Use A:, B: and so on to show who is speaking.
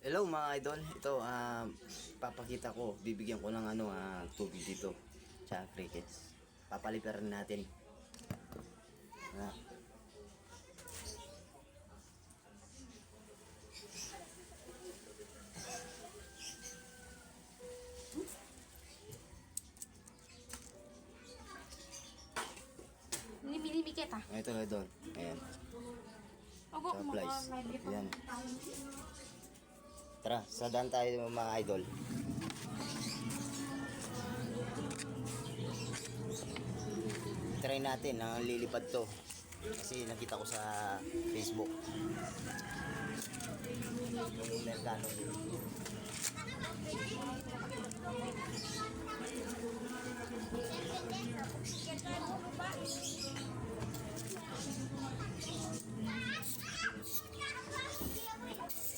A: Hello mga idol, ito papakita ko, bibigyan ko ng tubig dito sa crickets. Papaliparan natin. Ah,
B: Nimi-limiket ah.
A: ito idol. Ayan,
B: Ogo,
A: supplies.
B: may bili pa.
A: Ayan. Tara, sadaan tayo mga idol. Try natin na lilipad to. Kasi nakita ko sa Facebook. Yung merkano.